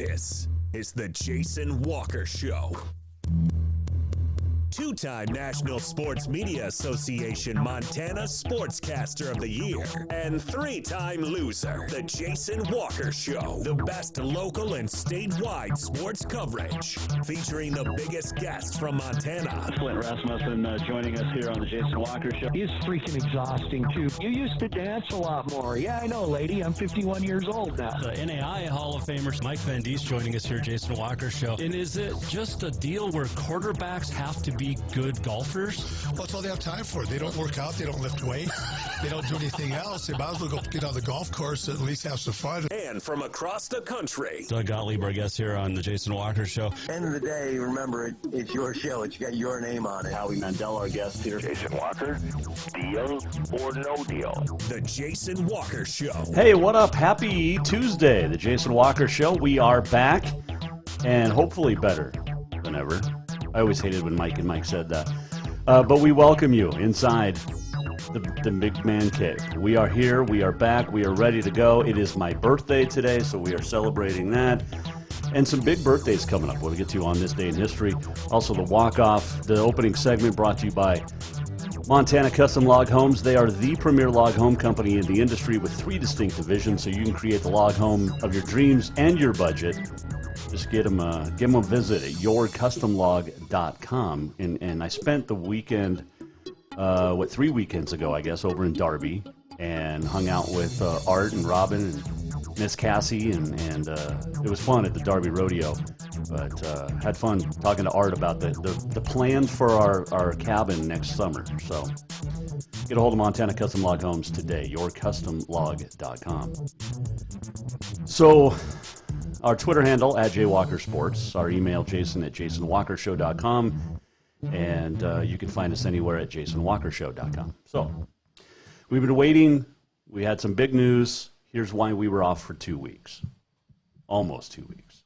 This is the Jason Walker Show. Two-time National Sports Media Association Montana Sportscaster of the Year and three-time loser, the Jason Walker Show. The best local and statewide sports coverage, featuring the biggest guests from Montana. Flint Rasmussen joining us here on the Jason Walker Show. He's freaking exhausting, too. You used to dance a lot more. Yeah, I know, lady. I'm 51 years old now. The NAI Hall of Famer Mike Van Diest joining us here, Jason Walker Show. And is it just a deal where quarterbacks have to be good golfers? Well, that's all they have time for. They don't work out. They don't lift weights. They don't do anything else. They might as well go get on the golf course and at least have some fun. And from across the country, Doug Gottlieb, our guest here on the Jason Walker Show. End of the day, remember, it's your show. It's got your name on it. Howie Mandel, our guest here. Jason Walker, deal or no deal? the Jason Walker Show. Hey, what up? Happy Tuesday, the Jason Walker Show. We are back, and hopefully better than ever. I always hated when Mike and Mike said that. But we welcome you inside the big man cave. We are here. We are back. We are ready to go. It is my birthday today, so we are celebrating that. And some big birthdays coming up. We'll get to on this day in history. Also, the walk-off, the opening segment brought to you by Montana Custom Log Homes. They are the premier log home company in the industry with 3 distinct divisions, so you can create the log home of your dreams and your budget. Just give them a visit at yourcustomlog.com. And I spent the weekend, 3 weekends ago, I guess, over in Darby, and hung out with Art and Robin and Miss Cassie, and it was fun at the Darby Rodeo. But had fun talking to Art about the plans for our cabin next summer. So get a hold of Montana Custom Log Homes today, yourcustomlog.com. So our Twitter handle, @JWalkerSports. Our email, jason@jasonwalkershow.com. And you can find us anywhere at jasonwalkershow.com. So we've been waiting. We had some big news. Here's why we were off for 2 weeks. Almost 2 weeks.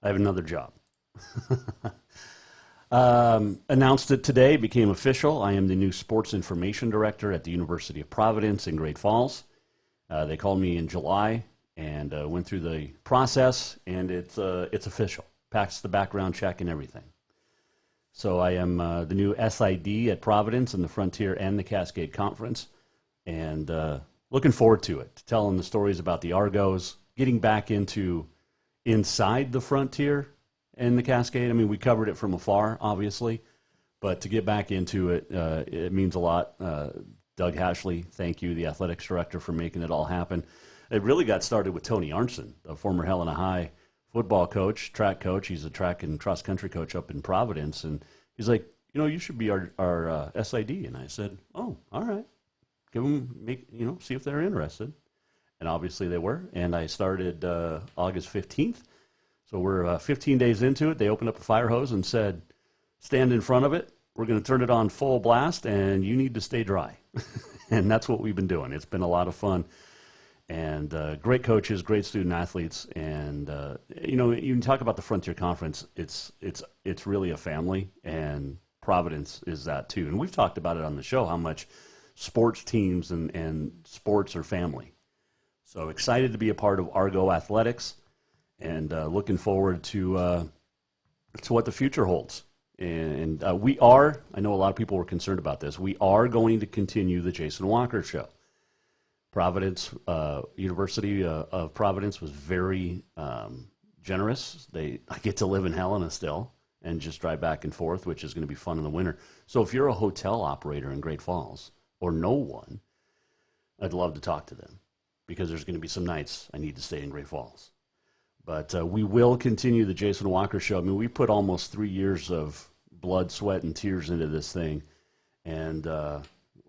I have another job. Announced it today, became official. I am the new Sports Information Director at the University of Providence in Great Falls. They called me in July and went through the process, and it's official. Passed the background check and everything. So I am the new SID at Providence in the Frontier and the Cascade Conference, and looking forward to it, telling the stories about the Argos, getting back inside the Frontier and the Cascade. I mean, we covered it from afar, obviously, but to get back into it, it means a lot. Doug Hashley, thank you, the athletics director, for making it all happen. It really got started with Tony Arnson, a former Helena High football coach, track coach. He's a track and cross-country coach up in Providence, and he's like, you should be our SID. And I said, oh, all right. Give them, see if they're interested. And obviously they were. And I started August 15th. So we're 15 days into it. They opened up a fire hose and said, stand in front of it. We're going to turn it on full blast, and you need to stay dry. And that's what we've been doing. It's been a lot of fun. And great coaches, great student athletes. And, you can talk about the Frontier Conference. It's really a family, and Providence is that too. And we've talked about it on the show, how much sports teams and sports are family. So excited to be a part of Argo Athletics, and looking forward to what the future holds. And we are, I know a lot of people were concerned about this, we are going to continue the Jason Walker Show. Providence, University of Providence was very generous. I get to live in Helena still and just drive back and forth, which is going to be fun in the winter. So if you're a hotel operator in Great Falls, or no one, I'd love to talk to them, because there's going to be some nights I need to stay in Great Falls. But we will continue the Jason Walker Show. I mean, we put almost 3 years of blood, sweat, and tears into this thing, and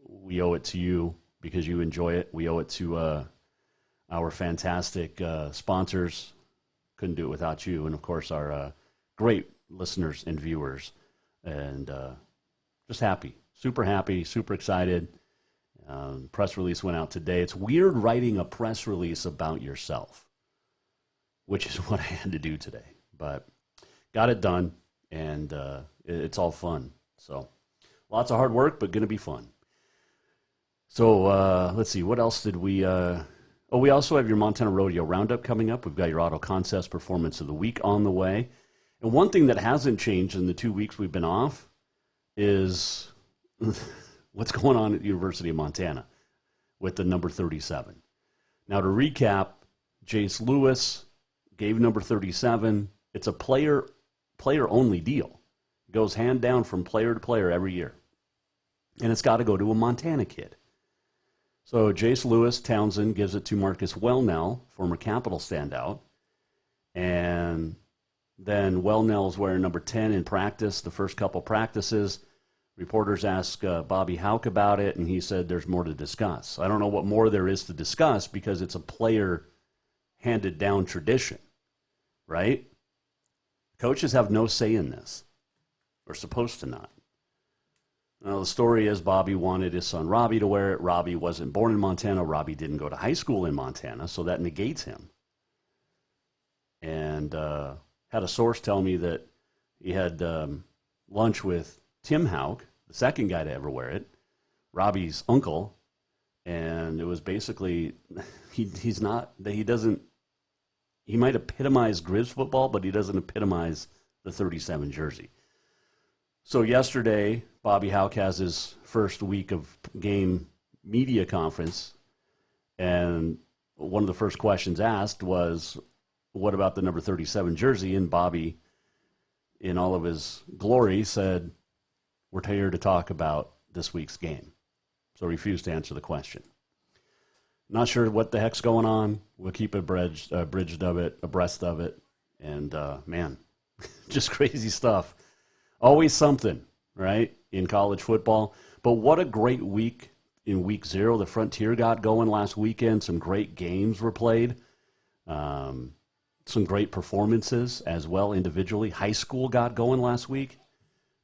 we owe it to you because you enjoy it. We owe it to our fantastic sponsors. Couldn't do it without you, and of course our great listeners and viewers, and just happy. Super happy, super excited. Press release went out today. It's weird writing a press release about yourself, which is what I had to do today. But got it done, and it's all fun. So lots of hard work, but going to be fun. So let's see, what else did we Oh, we also have your Montana Rodeo Roundup coming up. We've got your Auto Contest Performance of the Week on the way. And one thing that hasn't changed in the 2 weeks we've been off is what's going on at the University of Montana with the number 37. Now, to recap, Jace Lewis gave number 37. It's a player-only deal. It goes hand down from player to player every year. And it's got to go to a Montana kid. So Jace Lewis Townsend gives it to Marcus Wellnell, former Capital standout. And then Wellnell's wearing number 10 in practice, the first couple practices. Reporters asked Bobby Houck about it, and he said there's more to discuss. I don't know what more there is to discuss because it's a player-handed-down tradition, right? Coaches have no say in this. Or supposed to not. Well, the story is Bobby wanted his son Robbie to wear it. Robbie wasn't born in Montana. Robbie didn't go to high school in Montana, so that negates him. And had a source tell me that he had lunch with Tim Houck, the second guy to ever wear it, Robbie's uncle, and it was basically he might epitomize Grizz football, but he doesn't epitomize the 37 jersey. So yesterday, Bobby Houck has his first week of game media conference, and one of the first questions asked was, what about the number 37 jersey? And Bobby, in all of his glory, said, we're here to talk about this week's game. So refused to answer the question. Not sure what the heck's going on. We'll keep abreast of it. And, man, just crazy stuff. Always something, right, in college football. But what a great week in week 0. The Frontier got going last weekend. Some great games were played. Some great performances as well individually. High school got going last week.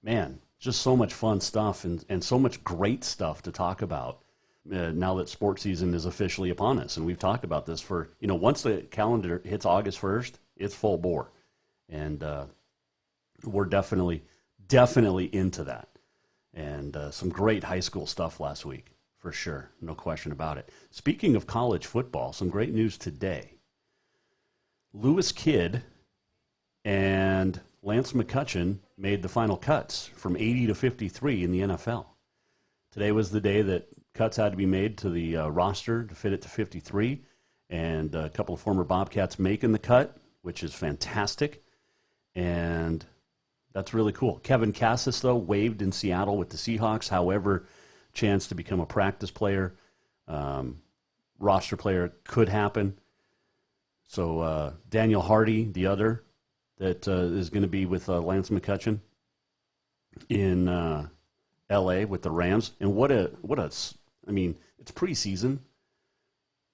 Man, just so much fun stuff and so much great stuff to talk about now that sports season is officially upon us. And we've talked about this for, once the calendar hits August 1st, it's full bore. And we're definitely into that. And some great high school stuff last week, for sure. No question about it. Speaking of college football, some great news today. Lewis Kidd and Lance McCutcheon made the final cuts from 80 to 53 in the NFL. Today was the day that cuts had to be made to the roster to fit it to 53, and a couple of former Bobcats making the cut, which is fantastic. And that's really cool. Kevin Cassis, though, waived in Seattle with the Seahawks. However, chance to become a practice player, roster player could happen. So Daniel Hardy, the other, that is going to be with Lance McCutcheon in L.A. with the Rams. And it's preseason,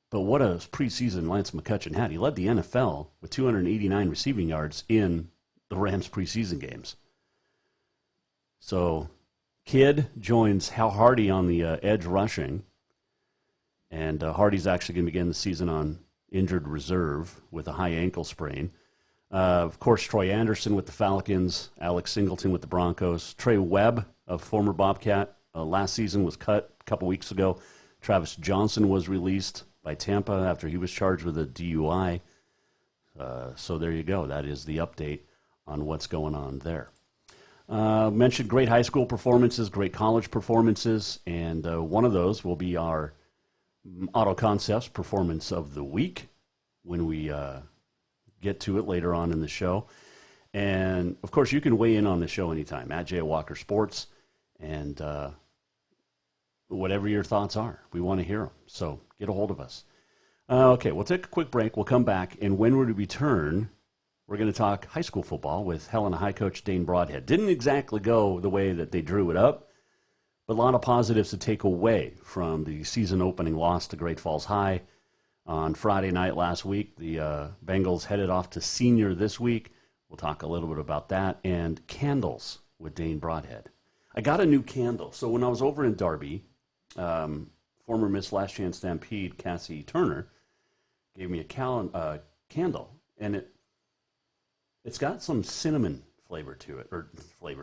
but what a preseason Lance McCutcheon had. He led the NFL with 289 receiving yards in the Rams preseason games. So Kidd joins Hal Hardy on the edge rushing, and Hardy's actually going to begin the season on injured reserve with a high ankle sprain. Of course, Troy Anderson with the Falcons, Alex Singleton with the Broncos. Trey Webb, a former Bobcat, last season was cut a couple weeks ago. Travis Johnson was released by Tampa after he was charged with a DUI. So there you go. That is the update on what's going on there. Mentioned great high school performances, great college performances, and one of those will be our Auto Concepts Performance of the Week when we get to it later on in the show. And, of course, you can weigh in on the show anytime, at Jay Walker Sports, and whatever your thoughts are. We want to hear them, so get a hold of us. Okay, we'll take a quick break. We'll come back, and when we return, we're going to talk high school football with Helena High coach Dane Broadhead. Didn't exactly go the way that they drew it up, but a lot of positives to take away from the season-opening loss to Great Falls High on Friday night last week. The Bengals headed off to senior this week. We'll talk a little bit about that. And candles with Dane Broadhead. I got a new candle. So when I was over in Darby, former Miss Last Chance Stampede, Cassie Turner, gave me a candle. And it's got some cinnamon flavor to it,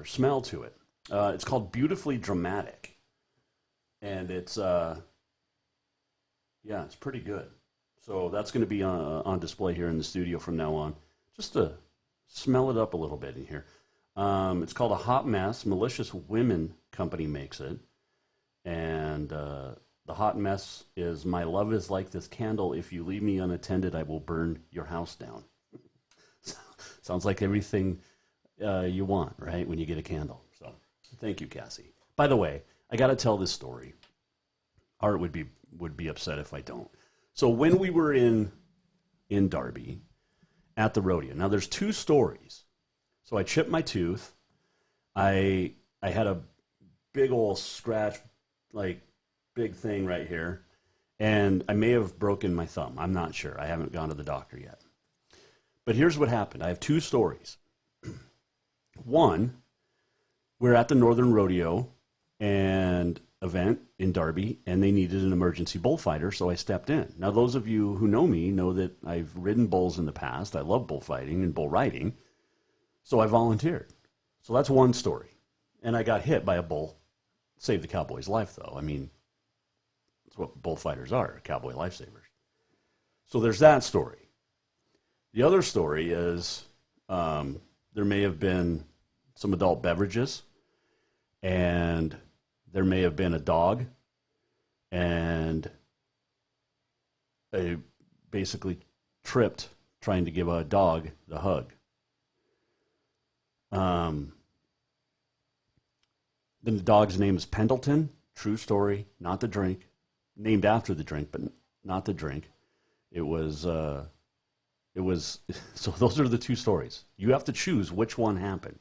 smell to it. It's called Beautifully Dramatic. And it's, it's pretty good. So that's going to be on display here in the studio from now on, just to smell it up a little bit in here. It's called a Hot Mess. Malicious Women Company makes it. And the hot mess is, my love is like this candle. If you leave me unattended, I will burn your house down. Sounds like everything you want, right, when you get a candle. So thank you, Cassie. By the way, I got to tell this story. Art would be upset if I don't. So when we were in Darby at the rodeo, now there's two stories. So I chipped my tooth. I had a big old scratch, like big thing right here, and I may have broken my thumb. I'm not sure. I haven't gone to the doctor yet. But here's what happened. I have two stories. One, we're at the Northern Rodeo and event in Darby, and they needed an emergency bullfighter, so I stepped in. Now, those of you who know me know that I've ridden bulls in the past. I love bullfighting and bull riding, so I volunteered. So that's one story. And I got hit by a bull. Saved the cowboy's life, though. I mean, that's what bullfighters are, cowboy lifesavers. So there's that story. The other story is there may have been some adult beverages, and there may have been a dog, and I basically tripped trying to give a dog the hug. Then the dog's name is Pendleton. True story, not the drink. Named after the drink, but not the drink. It was, so those are the two stories. You have to choose which one happened.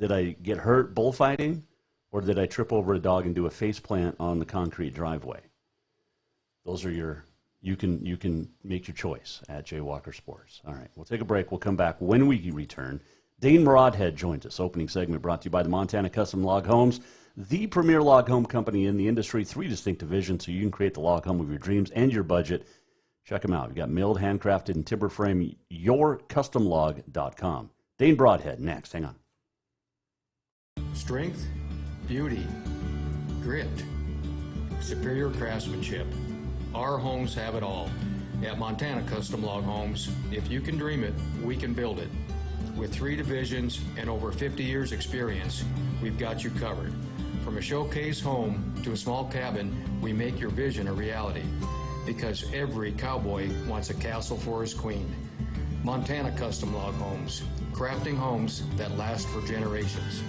Did I get hurt bullfighting, or did I trip over a dog and do a face plant on the concrete driveway? Those are you can make your choice at Jay Walker Sports. All right, we'll take a break. We'll come back. When we return, Dane Broadhead joins us. Opening segment brought to you by the Montana Custom Log Homes, the premier log home company in the industry. 3 distinct divisions so you can create the log home of your dreams and your budget. Check them out. We've got milled, handcrafted, and timber frame, yourcustomlog.com. Dane Broadhead next. Hang on. Strength, beauty, grit, superior craftsmanship. Our homes have it all. At Montana Custom Log Homes, if you can dream it, we can build it. With 3 divisions and over 50 years experience, we've got you covered. From a showcase home to a small cabin, we make your vision a reality. Because every cowboy wants a castle for his queen. Montana Custom Log Homes, crafting homes that last for generations.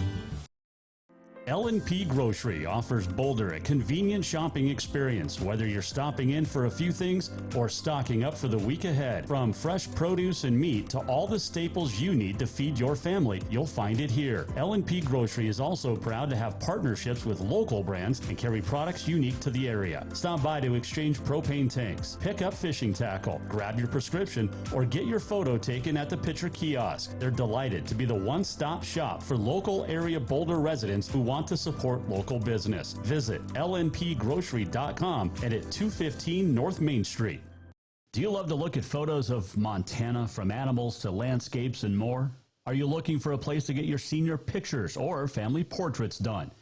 L&P Grocery offers Boulder a convenient shopping experience, whether you're stopping in for a few things or stocking up for the week ahead. From fresh produce and meat to all the staples you need to feed your family, you'll find it here. L&P Grocery is also proud to have partnerships with local brands and carry products unique to the area. Stop by to exchange propane tanks, pick up fishing tackle, grab your prescription, or get your photo taken at the Pitcher Kiosk. They're delighted to be the one-stop shop for local area Boulder residents who want to support local business. Visit lnpgrocery.com and at 215 North Main Street. Do you love to look at photos of Montana, from animals to landscapes and more? Are you looking for a place to get your senior pictures or family portraits done?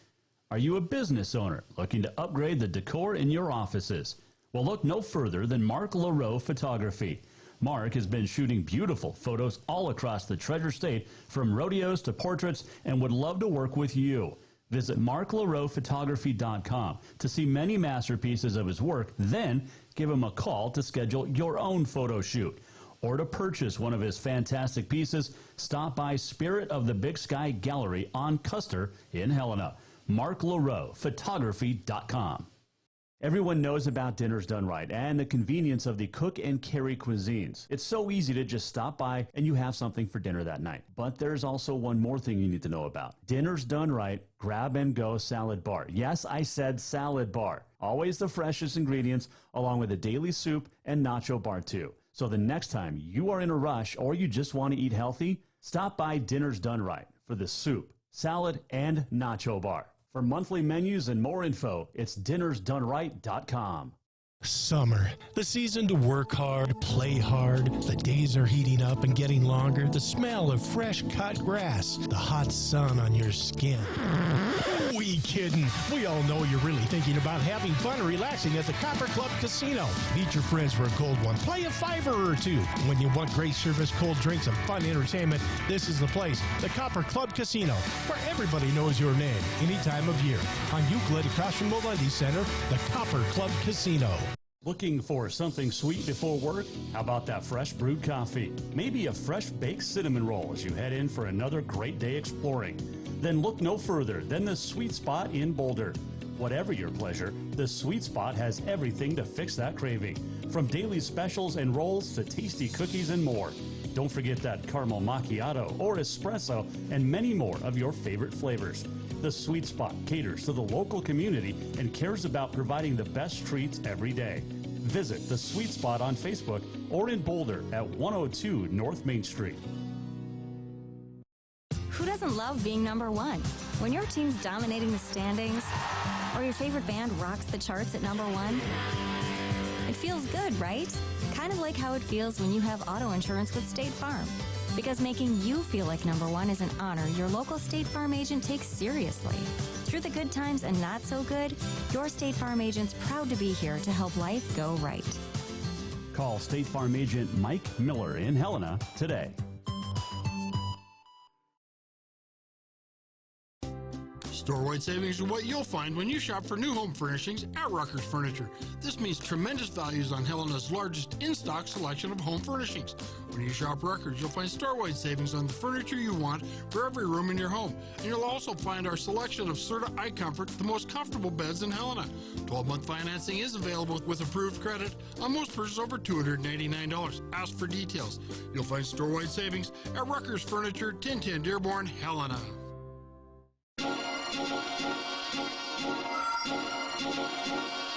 Are you a business owner looking to upgrade the decor in your offices? Well, look no further than Mark Laro Photography. Mark has been shooting beautiful photos all across the Treasure State, from rodeos to portraits, and would love to work with you. Visit marklarophotography.com to see many masterpieces of his work, then give him a call to schedule your own photo shoot. Or to purchase one of his fantastic pieces, stop by Spirit of the Big Sky Gallery on Custer in Helena. marklarophotography.com. Everyone knows about Dinners Done Right and the convenience of the cook and carry cuisines. It's so easy to just stop by and you have something for dinner that night. But there's also one more thing you need to know about. Dinners Done Right Grab and Go Salad Bar. Yes, I said salad bar. Always the freshest ingredients, along with a daily soup and nacho bar too. So the next time you are in a rush or you just want to eat healthy, stop by Dinners Done Right for the soup, salad, and nacho bar. For monthly menus and more info, it's dinnersdoneright.com. Summer, the season to work hard, play hard. The days are heating up and getting longer. The smell of fresh cut grass, the hot sun on your skin. We kidding. We all know you're really thinking about having fun and relaxing at the Copper Club Casino. Meet your friends for a cold one. Play a $5 or two. When you want great service, cold drinks, and fun entertainment, this is the place. The Copper Club Casino, where everybody knows your name any time of year. On Euclid across from Molendi Center, the Copper Club Casino. Looking for something sweet before work? How about that fresh brewed coffee? Maybe a fresh baked cinnamon roll as you head in for another great day exploring. Then look no further than the Sweet Spot in Boulder. Whatever your pleasure, the Sweet Spot has everything to fix that craving. From daily specials and rolls to tasty cookies and more. Don't forget that caramel macchiato or espresso and many more of your favorite flavors. The Sweet Spot caters to the local community and cares about providing the best treats every day. Visit the Sweet Spot on Facebook or in Boulder at 102 North Main Street. Who doesn't love being number one? When your team's dominating the standings or your favorite band rocks the charts at number one, it feels good, right? Kind of like how it feels when you have auto insurance with State Farm. Because making you feel like number one is an honor your local State Farm agent takes seriously. Through the good times and not so good, your State Farm agent's proud to be here to help life go right. Call State Farm agent Mike Miller in Helena today. Store-wide savings are what you'll find when you shop for new home furnishings at Rucker's Furniture. This means tremendous values on Helena's largest in-stock selection of home furnishings. When you shop Rucker's, you'll find store-wide savings on the furniture you want for every room in your home. And you'll also find our selection of Serta iComfort, the most comfortable beds in Helena. 12-month financing is available with approved credit on most purchases over $289. Ask for details. You'll find store-wide savings at Rucker's Furniture, 1010 Dearborn, Helena.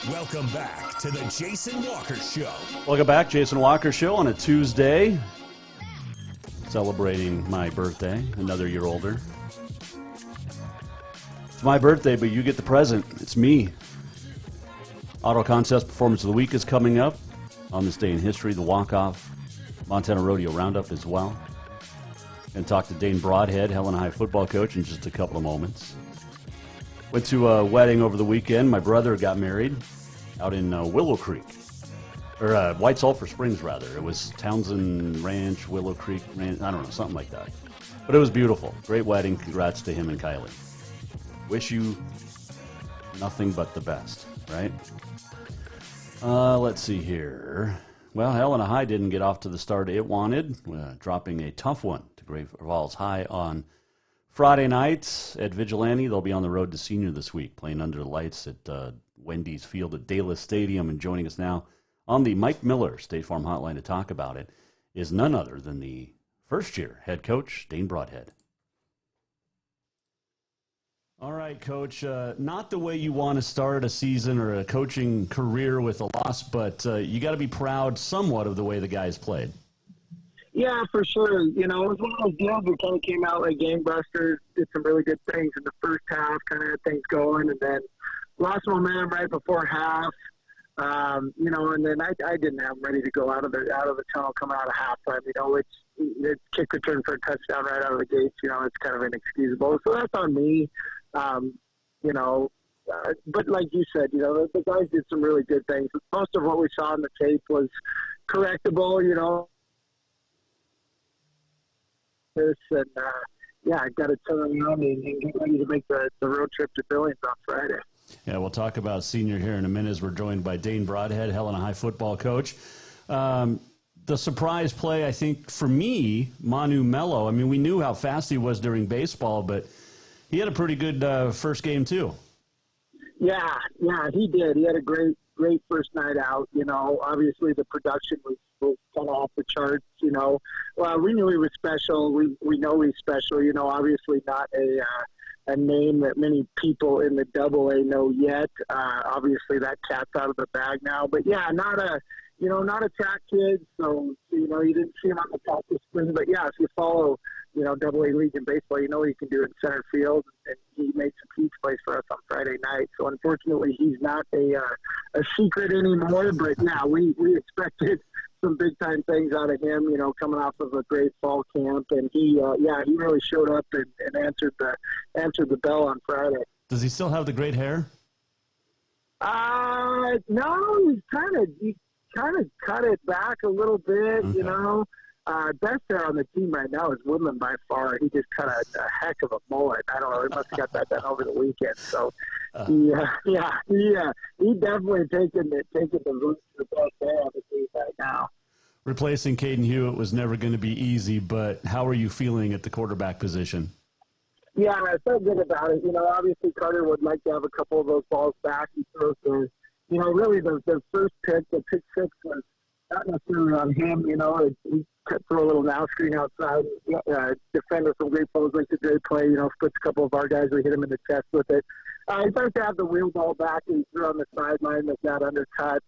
Welcome back to the Jason Walker Show. Welcome back, Jason Walker Show on a Tuesday. Celebrating my birthday, another year older. It's my birthday, but you get the present. It's me. Auto Contest Performance of the Week is coming up on this day in history. The walk-off Montana Rodeo Roundup as well. Going to talk to Dane Broadhead, Helena High football coach, in just a couple of moments. Went to a wedding over the weekend. My brother got married out in Willow Creek, or White Sulphur Springs, rather. It was Townsend Ranch, Willow Creek Ranch, I don't know, something like that. But it was beautiful. Great wedding. Congrats to him and Kylie. Wish you nothing but the best, right? Let's see here. Well, Helena High didn't get off to the start it wanted, dropping a tough one to Great Falls High on Friday night at Vigilante. They'll be on the road to Senior this week, playing under the lights at Wendy's Field at Dallas Stadium. And joining us now on the Mike Miller State Farm Hotline to talk about it is none other than the first-year head coach, Dane Broadhead. All right, Coach. Not the way you want to start a season or a coaching career with a loss, but you got to be proud somewhat of the way the guys played. Yeah, for sure. You know, it was one of those deals that kind of came out like game busters, did some really good things in the first half, kind of had things going, and then lost momentum right before half. You know, and then I didn't have them ready to go out of the tunnel coming out of halftime. You know, it's kick return for a touchdown right out of the gates. You know, it's kind of inexcusable. So that's on me. You know, but like you said, you know, the guys did some really good things. Most of what we saw on the tape was correctable, you know. And yeah, I got to turn around and get ready to make the road trip to Billings on Friday. Yeah, we'll talk about Senior here in a minute as we're joined by Dane Broadhead, Helena High football coach. The surprise play, I think, for me, Manu Mello. I mean, we knew how fast he was during baseball, but he had a pretty good first game too. Yeah, he did. He had a great first night out. You know, obviously the production was kind of off the charts. You know, well, we knew he was special. We know he's special. You know, obviously not a name that many people in the AA know yet. Obviously that cat's out of the bag now. But yeah, not a track kid. So you know, you didn't see him on the practice screen. But yeah, if you follow Double-A League in baseball, you know what he can do in center field, and he made some huge plays for us on Friday night. So unfortunately, he's not a secret anymore. But yeah, we expected some big-time things out of him, coming off of a great fall camp, and he really showed up and answered the bell on Friday. Does he still have the great hair? No, he kind of cut it back a little bit, Okay. Best hair on the team right now is Woodland by far. He just cut a heck of a mullet. I don't know. He must have got that done over the weekend. So, he definitely taking the root to the best hair on the team right now. Replacing Caden Hewitt was never going to be easy, but how are you feeling at the quarterback position? Yeah, I felt good about it. Obviously Carter would like to have a couple of those balls back. He throws really the first pick, the pick 6 was not necessarily on him. He could throw a little now screen outside. Defender from Great Falls makes a great play. Splits a couple of our guys. We hit him in the chest with it. He'd like to have the wheel ball back. He threw on the sideline that got undercut.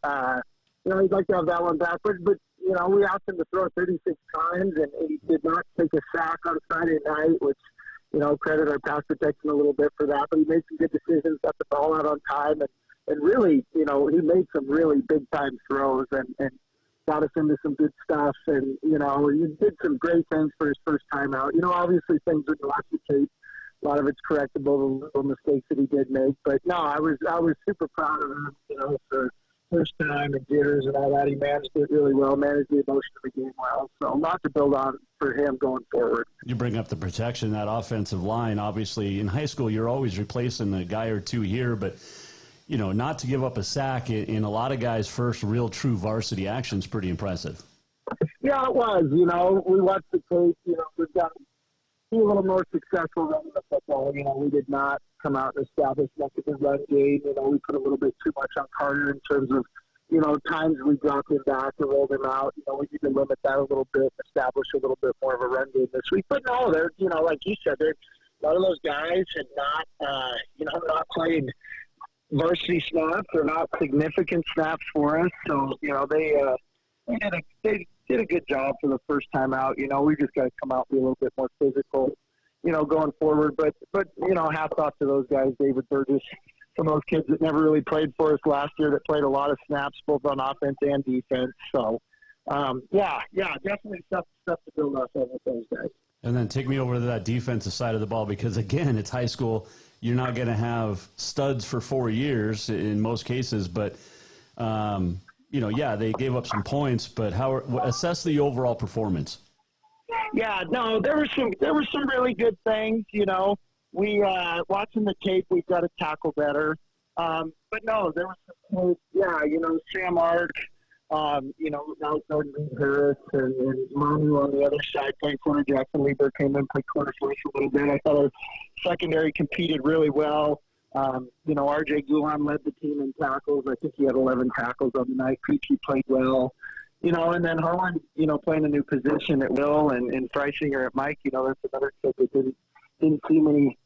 He'd like to have that one back. But we asked him to throw 36 times, and he did not take a sack on Friday night, which, credit our pass protection a little bit for that. But he made some good decisions, got the ball out on time, and really, he made some really big-time throws and got us into some good stuff. And, he did some great things for his first time out. Obviously things with the tape, a lot of it's correctable, the little mistakes that he did make. But, no, I was super proud of him, for first time and jitters and all that. He managed it really well, managed the emotion of the game well. So a lot to build on for him going forward. You bring up the protection, that offensive line. Obviously, in high school, you're always replacing a guy or two here, but not to give up a sack in a lot of guys' first real true varsity action is pretty impressive. Yeah, it was. We watched the tape. We've got to be a little more successful running the football. We did not come out and establish much of a run game. We put a little bit too much on Carter in terms of, times we dropped him back and rolled him out. We need to limit that a little bit, establish a little bit more of a run game this week. But no, they're, like you said, they're a lot of those guys had not played varsity snaps or not significant snaps for us. So, they did a good job for the first time out. We just got to come out and be a little bit more physical, going forward. But hats off to those guys, David Burgess, some of those kids that never really played for us last year that played a lot of snaps both on offense and defense. So, definitely stuff to build off of with those guys. And then take me over to that defensive side of the ball because, again, it's high school. You're not going to have studs for 4 years in most cases, but, they gave up some points, but assess the overall performance. Yeah, no, there were some really good things, We, watching the tape, we've got to tackle better. But no, there was some, Sam Ark, now Jordan Harris and Manu on the other side playing corner. Jackson Lieber came in, played corner for us a little bit. I thought our secondary competed really well. RJ Gulan led the team in tackles. I think he had 11 tackles on the night. Creechy played well. And then Harlan, playing a new position at will, and Freisinger at Mike, that's another kid that didn't see many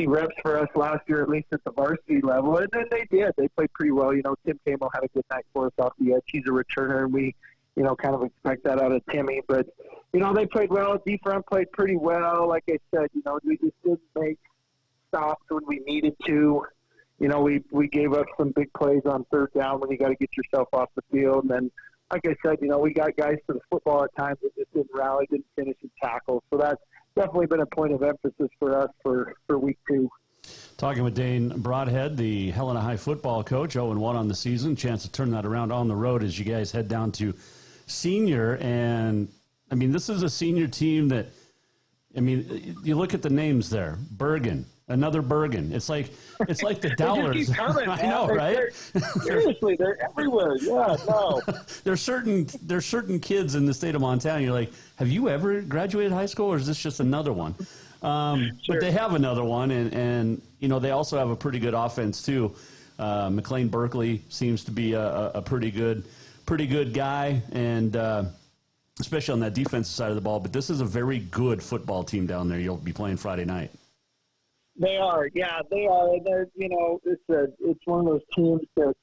reps for us last year, at least at the varsity level. And then they did. They played pretty well. Tim Camo had a good night for us off the edge. He's a returner, and we, kind of expect that out of Timmy. But, they played well. D-front played pretty well. Like I said, we just didn't make stops when we needed to. We gave up some big plays on third down when you got to get yourself off the field. And then, like I said, we got guys to the football at times that just didn't rally, didn't finish in tackles. So that's definitely been a point of emphasis for us for week 2. Talking with Dane Broadhead, the Helena High football coach, 0-1 on the season. Chance to turn that around on the road as you guys head down to senior. And, this is a senior team that, you look at the names there. Bergen. Another Bergen. It's like the Dowlers. I know, right? Seriously, they're everywhere. Yeah, no. There's certain kids in the state of Montana. You're like, have you ever graduated high school, or is this just another one? Sure. But they have another one, and they also have a pretty good offense too. McLean Berkeley seems to be a pretty good guy, and especially on that defensive side of the ball. But this is a very good football team down there. You'll be playing Friday night. They are, yeah, they are. And they're, it's one of those teams that,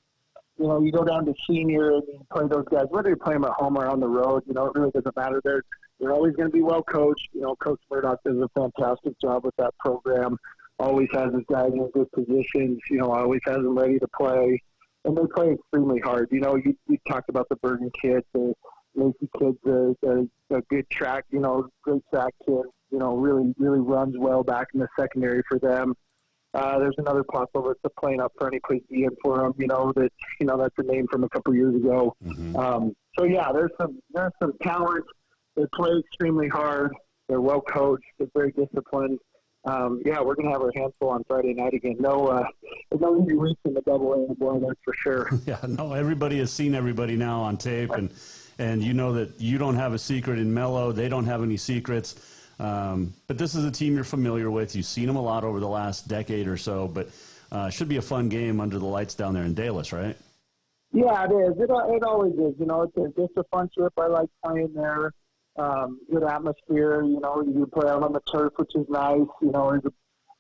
you go down to senior and you play those guys, whether you play them at home or on the road, it really doesn't matter. They're they're always going to be well coached. Coach Murdoch does a fantastic job with that program. Always has his guys in good positions. Always has them ready to play, and they play extremely hard. You talked about the Bergen kids, the Macy kids, a good track. Great track kid. Really runs well back in the secondary for them. There's another Popple that's playing up front. He plays Ian for them. That's a name from a couple years ago. Mm-hmm. There's some talent. They play extremely hard. They're well coached. They're very disciplined. We're gonna have our hands full on Friday night again. No easy weeks in the AA boy, that's for sure. Yeah, no, everybody has seen everybody now on tape, and you know that you don't have a secret in Mello. They don't have any secrets. But this is a team you're familiar with. You've seen them a lot over the last decade or so. But it should be a fun game under the lights down there in Dallas, right? Yeah, it is. It always is. It's just a fun trip. I like playing there. Good atmosphere. You play out on the turf, which is nice. It'll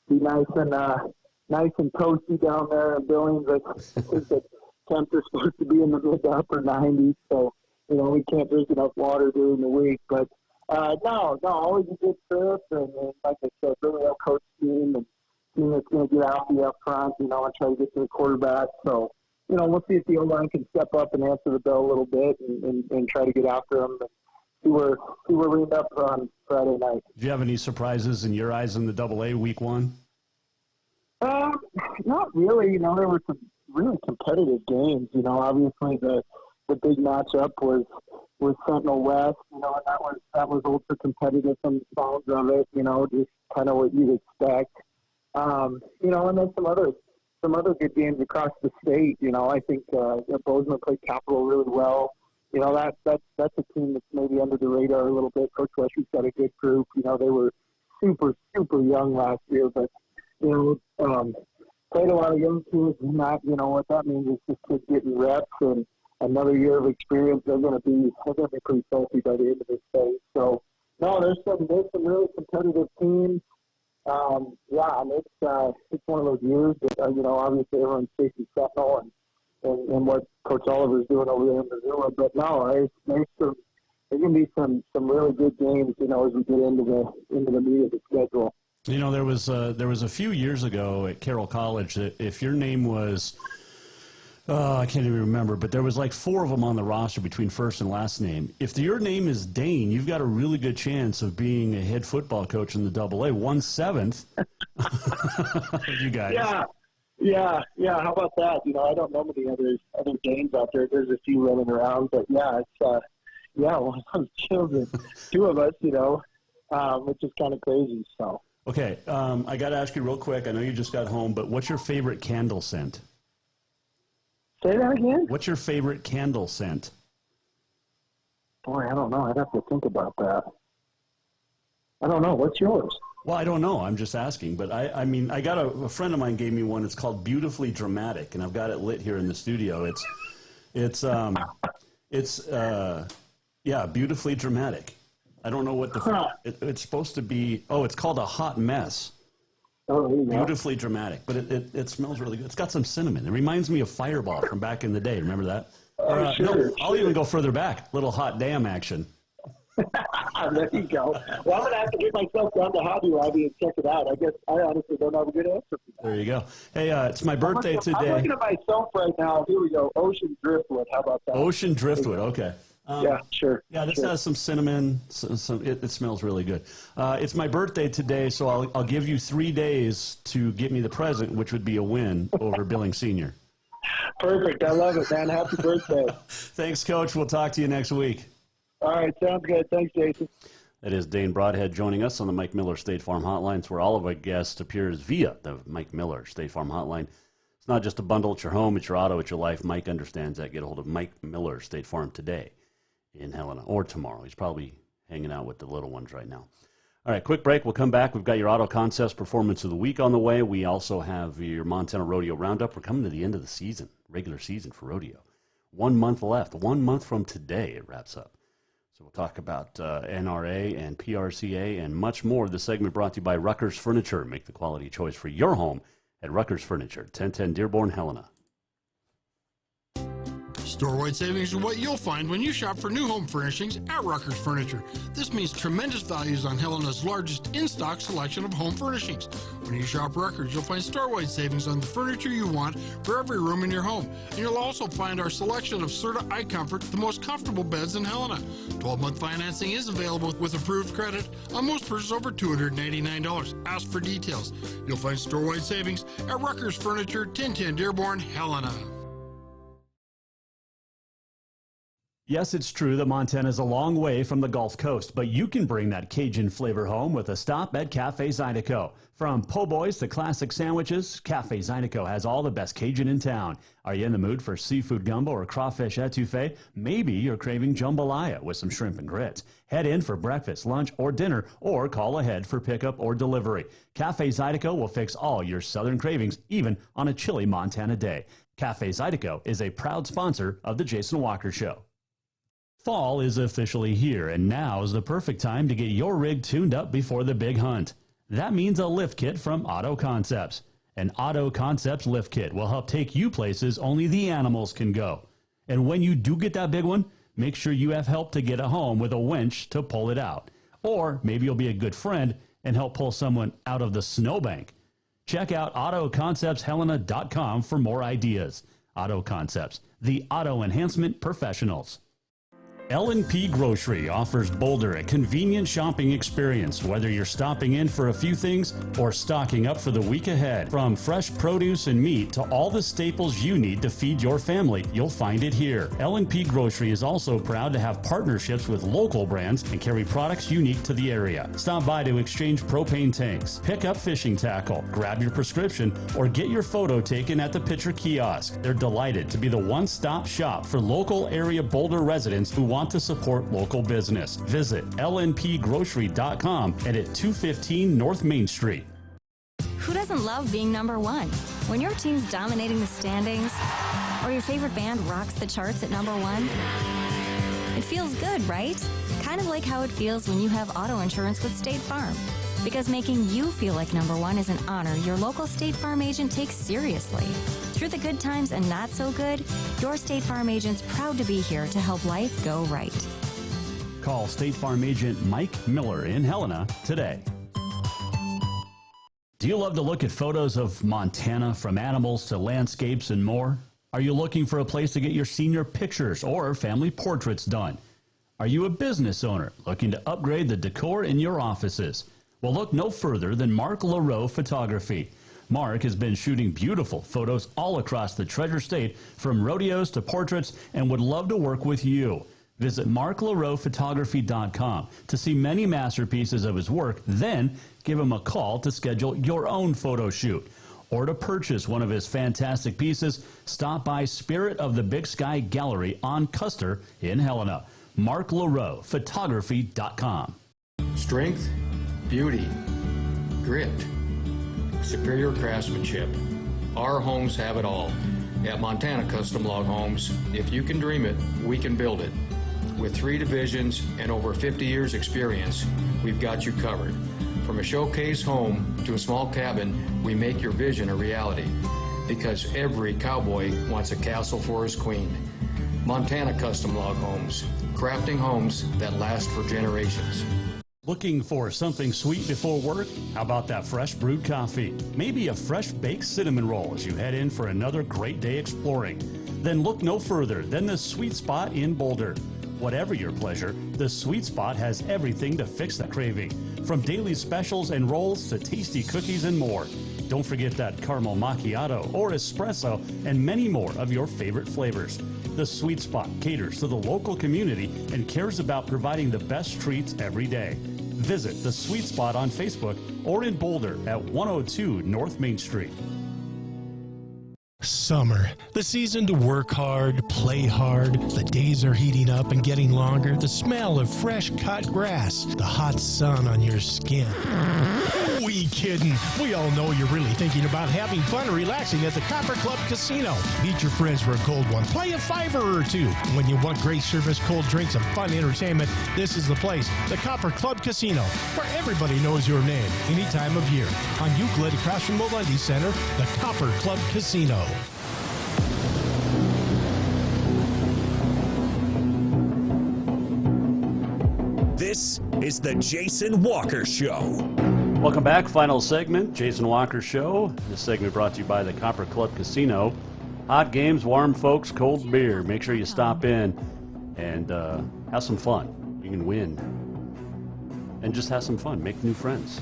be nice and toasty down there in Billings. I think the temps are supposed to be in the mid to upper 90s, so we can't drink enough water during the week. But no, always a good trip, and like I said, really well coached team and team that's going to get out the up front, and try to get to the quarterback. So we'll see if the O-line can step up and answer the bell a little bit and try to get after them. See where we end up on Friday night. Do you have any surprises in your eyes in the AA week one? Not really. There were some really competitive games. Obviously the big matchup was Sentinel West. And that was ultra competitive from the sounds of it. Just kind of what you'd expect. And then some other good games across the state. I think Bozeman played Capital really well. That's a team that's maybe under the radar a little bit. Coach Wesley's got a good group. They were super, super young last year, but, played a lot of young kids, and that, what that means is just kids getting reps and another year of experience. They're going to be pretty salty by the end of this phase. So, no, there's some really competitive teams. It's one of those years that, obviously everyone's chasing Sentinel and what Coach Oliver's doing over there in Missoula. But no, there's going to be some really good games, as we get into the meat of the schedule. There was a few years ago at Carroll College that if your name was, I can't even remember, but there was like 4 of them on the roster between first and last name. If your name is Dane, you've got a really good chance of being a head football coach in the AA. 1/7. You guys. Yeah. How about that? I don't know many other Danes out there. There's a few running around, but yeah, it's one of those children, 2 of us, which is kind of crazy. So. Okay, I got to ask you real quick. I know you just got home, but what's your favorite candle scent? Say that again? What's your favorite candle scent? Boy, I don't know. I'd have to think about that. I don't know. What's yours? Well, I don't know. I'm just asking. But I got a friend of mine gave me one. It's called Beautifully Dramatic, and I've got it lit here in the studio. It's Beautifully Dramatic. I don't know what it's supposed to be. Oh, it's called a Hot Mess. Oh, Beautifully Dramatic, but it smells really good. It's got some cinnamon. It reminds me of Fireball from back in the day. Remember that? Sure. I'll even go further back. Little Hot Damn action. There you go. Well, I'm going to have to get myself down to Hobby Lobby and check it out. I guess I honestly don't have a good answer for that. There you go. Hey, it's my birthday today. I'm looking at myself right now. Here we go. Ocean Driftwood. How about that? Ocean Driftwood. Okay. Yeah, sure. Yeah, this has some cinnamon. It smells really good. It's my birthday today, so I'll give you 3 days to get me the present, which would be a win over Billings Senior. Perfect. I love it, man. Happy birthday. Thanks, Coach. We'll talk to you next week. All right, sounds good. Thanks, Jason. That is Dane Broadhead joining us on the Mike Miller State Farm Hotline. It's where all of our guests appears via the Mike Miller State Farm Hotline. It's not just a bundle. It's your home. It's your auto. It's your life. Mike understands that. Get a hold of Mike Miller State Farm today in Helena, or tomorrow. He's probably hanging out with the little ones right now. All right, quick break. We'll come back. We've got your Auto Contest Performance of the Week on the way. We also have your Montana Rodeo Roundup. We're coming to the end of the season, regular season for rodeo. 1 month left. 1 month from today it wraps up. So we'll talk about NRA and PRCA and much more. This segment brought to you by Rucker's Furniture. Make the quality choice for your home at Rucker's Furniture, 1010 Dearborn, Helena. Store-wide savings is what you'll find when you shop for new home furnishings at Rucker's Furniture. This means tremendous values on Helena's largest in-stock selection of home furnishings. When you shop Rucker's, you'll find store-wide savings on the furniture you want for every room in your home. And you'll also find our selection of Serta iComfort, the most comfortable beds in Helena. 12-month financing is available with approved credit on most purchases over $289. Ask for details. You'll find store-wide savings at Rucker's Furniture, 1010 Dearborn, Helena. Yes, it's true that Montana is a long way from the Gulf Coast, but you can bring that Cajun flavor home with a stop at Cafe Zydeco. From po' boys to classic sandwiches, Cafe Zydeco has all the best Cajun in town. Are you in the mood for seafood gumbo or crawfish etouffee? Maybe you're craving jambalaya with some shrimp and grits. Head in for breakfast, lunch, or dinner, or call ahead for pickup or delivery. Cafe Zydeco will fix all your southern cravings, even on a chilly Montana day. Cafe Zydeco is a proud sponsor of The Jason Walker Show. Fall is officially here, and now is the perfect time to get your rig tuned up before the big hunt. That means a lift kit from Auto Concepts. An Auto Concepts lift kit will help take you places only the animals can go. And when you do get that big one, make sure you have help to get it home with a winch to pull it out. Or maybe you'll be a good friend and help pull someone out of the snowbank. Check out AutoConceptsHelena.com for more ideas. Auto Concepts, the auto enhancement professionals. L&P Grocery offers Boulder a convenient shopping experience, whether you're stopping in for a few things or stocking up for the week ahead. From fresh produce and meat to all the staples you need to feed your family, you'll find it here. L&P Grocery is also proud to have partnerships with local brands and carry products unique to the area. Stop by to exchange propane tanks, pick up fishing tackle, grab your prescription, or get your photo taken at the Pitcher Kiosk. They're delighted to be the one-stop shop for local area Boulder residents who want to support local business. Visit lnpgrocery.com and at 215 North Main Street. Who doesn't love being number one? When your team's dominating the standings, or your favorite band rocks the charts at number one, it feels good, right? Kind of like how it feels when you have auto insurance with State Farm. Because making you feel like number one is an honor your local State Farm agent takes seriously. Through the good times and not so good, your State Farm agent's proud to be here to help life go right. Call State Farm agent Mike Miller in Helena today. Do you love to look at photos of Montana, from animals to landscapes and more? Are you looking for a place to get your senior pictures or family portraits done? Are you a business owner looking to upgrade the decor in your offices? Well, look no further than Mark Laro Photography. Mark has been shooting beautiful photos all across the Treasure State, from rodeos to portraits, and would love to work with you. Visit marklarophotography.com to see many masterpieces of his work, then give him a call to schedule your own photo shoot. Or to purchase one of his fantastic pieces, stop by Spirit of the Big Sky Gallery on Custer in Helena. marklarophotography.com. Strength, beauty, grit, superior craftsmanship. Our homes have it all. At Montana Custom Log Homes, if you can dream it, we can build it. With 3 divisions and over 50 years experience, we've got you covered. From a showcase home to a small cabin, we make your vision a reality. Because every cowboy wants a castle for his queen. Montana Custom Log Homes, crafting homes that last for generations. Looking for something sweet before work? How about that fresh brewed coffee? Maybe a fresh baked cinnamon roll as you head in for another great day exploring. Then look no further than the Sweet Spot in Boulder. Whatever your pleasure, the Sweet Spot has everything to fix that craving. From daily specials and rolls to tasty cookies and more. Don't forget that caramel macchiato or espresso and many more of your favorite flavors. The Sweet Spot caters to the local community and cares about providing the best treats every day. Visit the Sweet Spot on Facebook or in Boulder at 102 North Main Street. Summer, the season to work hard, play hard. The days are heating up and getting longer. The smell of fresh cut grass, the hot sun on your skin. We kidding. We all know you're really thinking about having fun and relaxing at the Copper Club Casino. Meet your friends for a cold one. Play a $5 or $2. When you want great service, cold drinks, and fun entertainment, this is the place. The Copper Club Casino, where everybody knows your name any time of year. On Euclid, across from Molendi Center, the Copper Club Casino. This is the Jason Walker Show. Welcome back. Final segment, Jason Walker Show. This segment brought to you by the Copper Club Casino. Hot games, warm folks, cold beer. Make sure you stop in and have some fun. You can win. And just have some fun. Make new friends.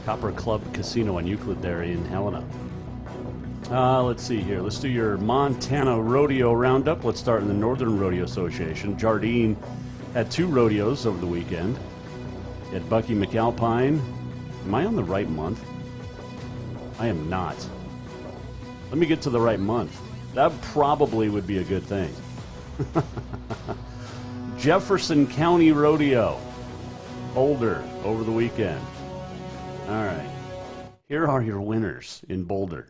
Copper Club Casino on Euclid there in Helena. Let's see here. Let's do your Montana Rodeo Roundup. Let's start in the Northern Rodeo Association. Jardine had 2 rodeos over the weekend. At Bucky McAlpine. Am I on the right month? I am not. Let me get to the right month. That probably would be a good thing. Jefferson County Rodeo. Boulder over the weekend. All right. Here are your winners in Boulder.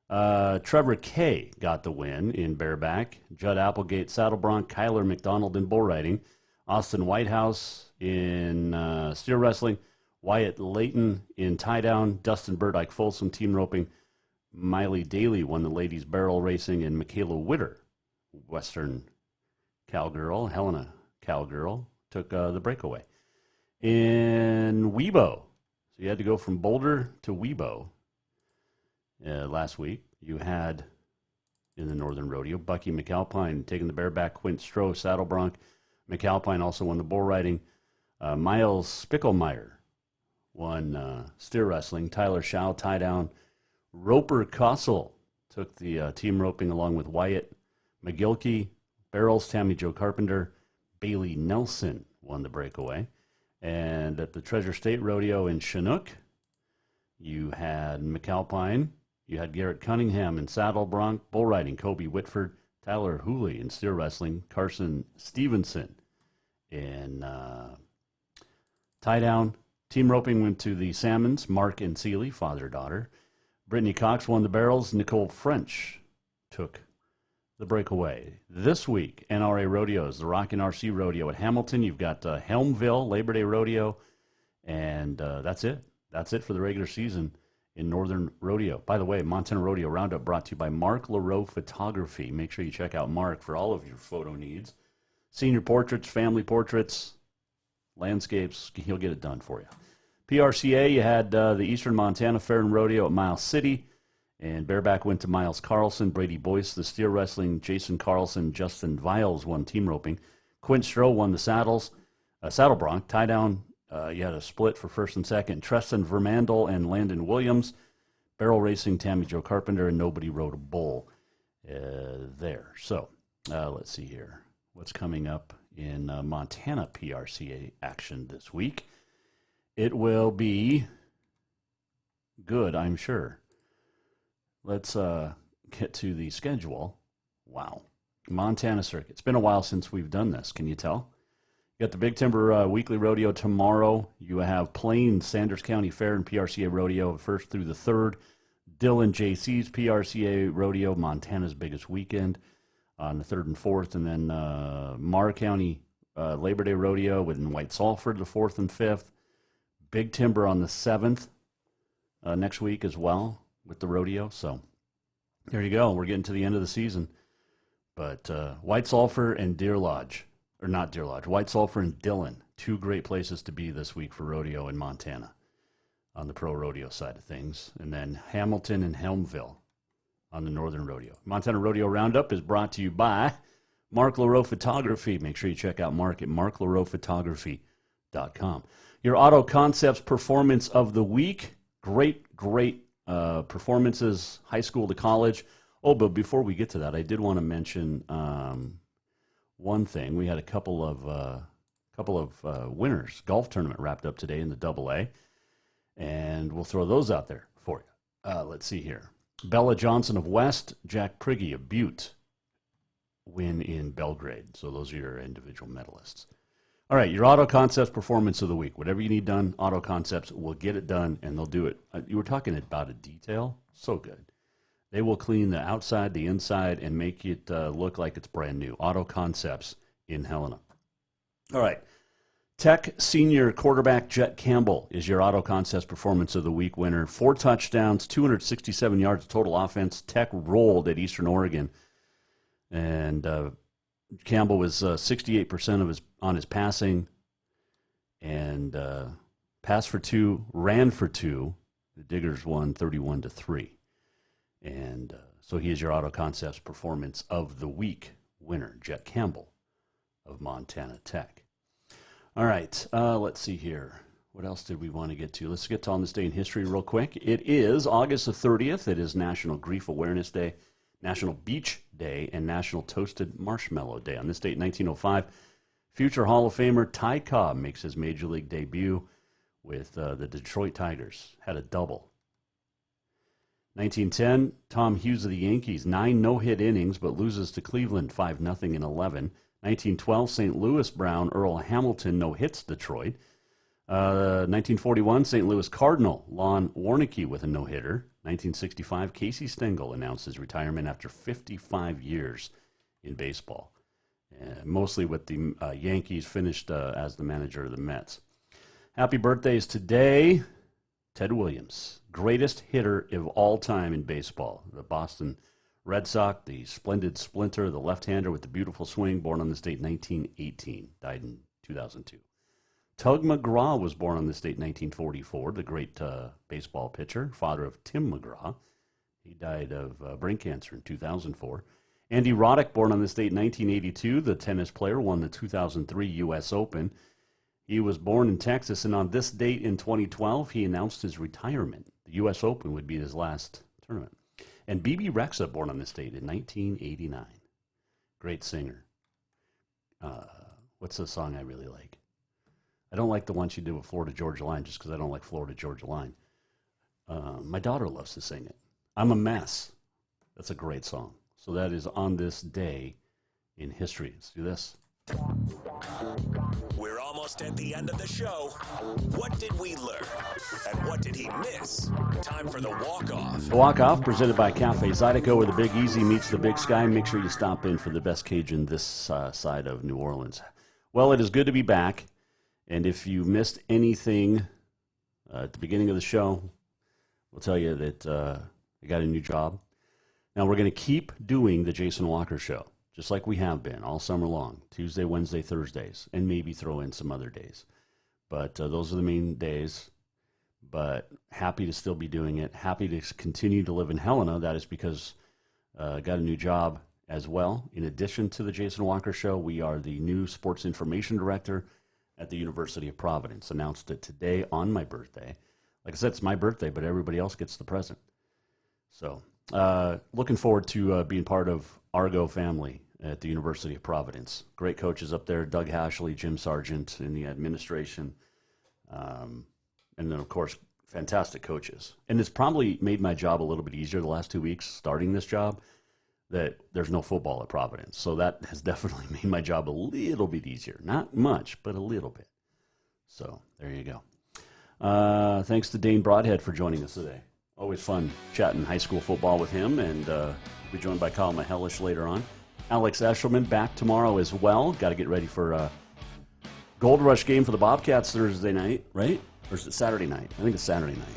Trevor Kay got the win in bareback. Judd Applegate, saddle bronc. Kyler McDonald in bull riding. Austin Whitehouse in steer wrestling. Wyatt Layton in tie down. Dustin Burdyke Folsom team roping. Miley Daly won the ladies barrel racing, and Michaela Witter, Western cowgirl, Helena cowgirl, took the breakaway. In Webo, so you had to go from Boulder to Webo. Last week, you had, in the Northern Rodeo, Bucky McAlpine taking the bareback, Quint Stroh, saddle bronc. McAlpine also won the bull riding. Miles Spickelmeyer won steer wrestling. Tyler Schau, tie down. Roper Kossel took the team roping along with Wyatt McGilkey. Barrels, Tammy Jo Carpenter. Bailey Nelson won the breakaway. And at the Treasure State Rodeo in Chinook, you had McAlpine. You had Garrett Cunningham in saddle bronc, bull riding, Kobe Whitford, Tyler Hooley in steer wrestling, Carson Stevenson in tie down. Team roping went to the Salmons, Mark and Seeley, father-daughter. Brittany Cox won the barrels. Nicole French took the breakaway. This week, NRA Rodeos, the Rockin' RC Rodeo at Hamilton. You've got Helmville, Labor Day Rodeo, and that's it. That's it for the regular season in Northern Rodeo. By the way, Montana Rodeo Roundup brought to you by Mark Laro Photography. Make sure you check out Mark for all of your photo needs. Senior portraits, family portraits, landscapes, he'll get it done for you. PRCA, you had the Eastern Montana Fair and Rodeo at Miles City, and bareback went to Miles Carlson, Brady Boyce, the steer wrestling, Jason Carlson, Justin Viles won team roping. Quint Stroh won the saddles, saddle bronc, tie down. You had a split for first and second. Treston Vermandel and Landon Williams. Barrel racing, Tammy Jo Carpenter, and nobody rode a bull there. So let's see here. What's coming up in Montana PRCA action this week? It will be good, I'm sure. Let's get to the schedule. Wow. Montana Circuit. It's been a while since we've done this. Can you tell? You got the Big Timber Weekly Rodeo tomorrow. You have Plains, Sanders County Fair and PRCA Rodeo 1st through the 3rd. Dillon JC's PRCA Rodeo, Montana's biggest weekend, on the 3rd and 4th. And then Marr County Labor Day Rodeo within White Sulphur the 4th and 5th. Big Timber on the 7th next week as well with the rodeo. So there you go. We're getting to the end of the season. But White Sulphur and Deer Lodge. Or not Deer Lodge, White Sulphur and Dillon, 2 great places to be this week for rodeo in Montana on the pro rodeo side of things. And then Hamilton and Helmville on the Northern Rodeo. Montana Rodeo Roundup is brought to you by Mark Laro Photography. Make sure you check out Mark at marklarophotography.com. Your Auto Concepts Performance of the Week. Great performances, high school to college. Oh, but before we get to that, I did want to mention one thing. We had a couple of winners. Golf tournament wrapped up today in the AA, and we'll throw those out there for you. Let's see here. Bella Johnson of West, Jack Priggy of Butte win in Belgrade. So those are your individual medalists. All right, your Auto Concepts Performance of the Week. Whatever you need done, Auto Concepts will get it done, and they'll do it. You were talking about a detail. So good. They will clean the outside, the inside, and make it look like it's brand new. Auto Concepts in Helena. All right. Tech senior quarterback Jet Campbell is your Auto Concepts Performance of the Week winner. 4 touchdowns, 267 yards of total offense. Tech rolled at Eastern Oregon. And Campbell was 68% on his passing, and passed for 2, ran for 2. The Diggers won 31-3, and so he is your Auto Concepts Performance of the Week winner, Jet Campbell of Montana Tech. All right, let's see here. What else did we want to get to? Let's get to On This Day in History real quick. It is August the 30th. It is National Grief Awareness Day, National Beach Day, and National Toasted Marshmallow Day. On this date, 1905, future Hall of Famer Ty Cobb makes his Major League debut with the Detroit Tigers. Had a double. 1910, Tom Hughes of the Yankees, 9 no-hit innings, but loses to Cleveland 5-0 in 11. 1912, St. Louis Brown Earl Hamilton no-hits Detroit. 1941, St. Louis Cardinal Lon Warneke with a no-hitter. 1965, Casey Stengel announced his retirement after 55 years in baseball. Mostly with the Yankees, finished as the manager of the Mets. Happy birthdays today, Ted Williams, greatest hitter of all time in baseball. The Boston Red Sox, the splendid splinter, the left-hander with the beautiful swing, born on this date 1918, died in 2002. Tug McGraw was born on this date 1944, the great baseball pitcher, father of Tim McGraw. He died of brain cancer in 2004. Andy Roddick, born on this date 1982, the tennis player, won the 2003 U.S. Open. He was born in Texas, and on this date in 2012, he announced his retirement. The U.S. Open would be his last tournament. And Bebe Rexha, born on this date in 1989. Great singer. What's the song I really like? I don't like the one she did with Florida Georgia Line just because I don't like Florida Georgia Line. My daughter loves to sing it. I'm a Mess. That's a great song. So that is On This Day in History. Let's do this. We're almost at the end of the show. What did we learn? And what did he miss? Time for the walk-off. The walk-off presented by Cafe Zydeco, where the Big Easy meets the Big Sky. Make sure you stop in for the best Cajun this side of New Orleans. Well, it is good to be back. And if you missed anything at the beginning of the show, we'll tell you that I got a new job. Now, we're going to keep doing the Jason Walker Show, just like we have been all summer long, Tuesday, Wednesday, Thursdays, and maybe throw in some other days. But those are the main days. But happy to still be doing it. Happy to continue to live in Helena. That is because I got a new job as well. In addition to the Jason Walker Show, we are the new sports information director at the University of Providence. Announced it today on my birthday. Like I said, it's my birthday, but everybody else gets the present. So looking forward to being part of Argo family at the University of Providence. Great coaches up there, Doug Hashley, Jim Sargent in the administration, and then, of course, fantastic coaches. And it's probably made my job a little bit easier the last 2 weeks starting this job, that there's no football at Providence. So that has definitely made my job a little bit easier. Not much, but a little bit. So there you go. Thanks to Dane Broadhead for joining us today. Always fun chatting high school football with him, and we'll be joined by Kyle Mahelish later on. Alex Eshelman back tomorrow as well. Got to get ready for a Gold Rush game for the Bobcats Thursday night, right? Or is it Saturday night? I think it's Saturday night.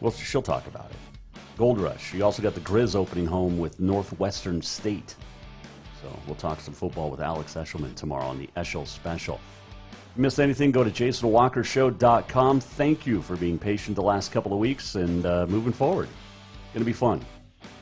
Well, she'll talk about it. Gold Rush. You also got the Grizz opening home with Northwestern State. So we'll talk some football with Alex Eshelman tomorrow on the Eschel Special. If you missed anything, go to JasonWalkerShow.com. Thank you for being patient the last couple of weeks and moving forward. It's going to be fun,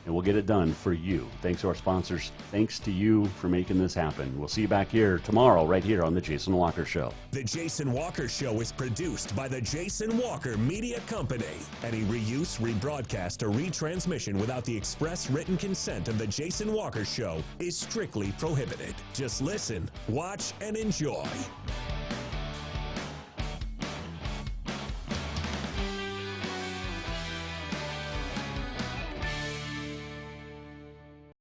and we'll get it done for you. Thanks to our sponsors. Thanks to you for making this happen. We'll see you back here tomorrow right here on The Jason Walker Show. The Jason Walker Show is produced by the Jason Walker Media Company. Any reuse, rebroadcast, or retransmission without the express written consent of the Jason Walker Show is strictly prohibited. Just listen, watch, and enjoy.